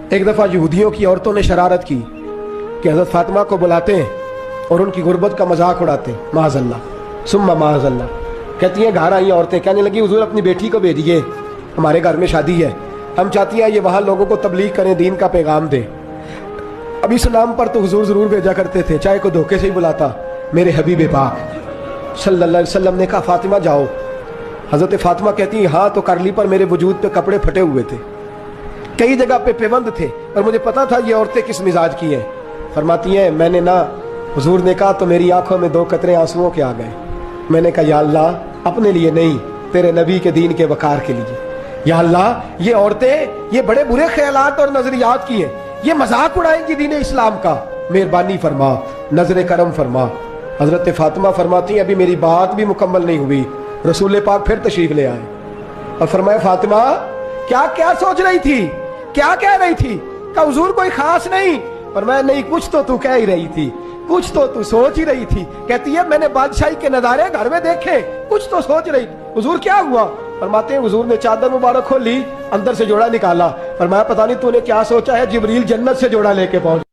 ایک دفعہ یہودیوں کی عورتوں نے شرارت کی کہ حضرت فاطمہ کو بلاتے ہیں اور ان کی غربت کا مذاق اڑاتے ہیں، معاذ اللہ ثم معاذ اللہ۔ کہتی ہیں گھر آئی عورتیں، کہنے لگی حضور اپنی بیٹی کو بھیجیے، ہمارے گھر میں شادی ہے، ہم چاہتی ہیں یہ وہاں لوگوں کو تبلیغ کریں، دین کا پیغام دیں۔ اب اس نام پر تو حضور ضرور بھیجا کرتے تھے، چاہے کوئی دھوکے سے ہی بلاتا۔ میرے حبیب پاک صلی اللہ علیہ وسلم نے کہا فاطمہ جاؤ۔ حضرت فاطمہ کہتی ہیں ہاں تو کر لی، پر میرے وجود پہ کپڑے پھٹے ہوئے تھے، کئی جگہ پہ پیوند تھے، اور مجھے پتا تھا یہ عورتیں کس مزاج کی ہیں۔ فرماتی ہیں میں نے نا، حضور نے کہا تو میری آنکھوں میں 2 قطرے آنسوؤں کے آ گئے۔ میں نے کہا یا اللہ اپنے لیے نہیں، تیرے نبی کے دین کے وقار کے لیے، یا اللہ یہ عورتیں یہ بڑے برے خیالات اور نظریات کی ہیں، یہ مذاق اڑائیں گی دین اسلام کا، مہربانی فرما، نظر کرم فرما۔ حضرت فاطمہ فرماتی ہیں ابھی میری بات بھی مکمل نہیں ہوئی، رسول پاک پھر تشریف لے آئے اور فرمایا فاطمہ کیا کیا سوچ رہی تھی، کیا کہہ رہی تھی؟ کہ حضور کوئی خاص نہیں۔ فرمایا نہیں کچھ تو تو کہہ ہی رہی تھی، کچھ تو تو سوچ ہی رہی تھی۔ کہتی ہے میں نے بادشاہی کے نظارے گھر میں دیکھے، کچھ تو سوچ رہی تھی۔ حضور کیا ہوا؟ فرماتے ہیں حضور نے چادر مبارک کھولی، اندر سے جوڑا نکالا، فرمایا پتہ نہیں تو نے کیا سوچا ہے، جبریل جنت سے جوڑا لے کے پہنچ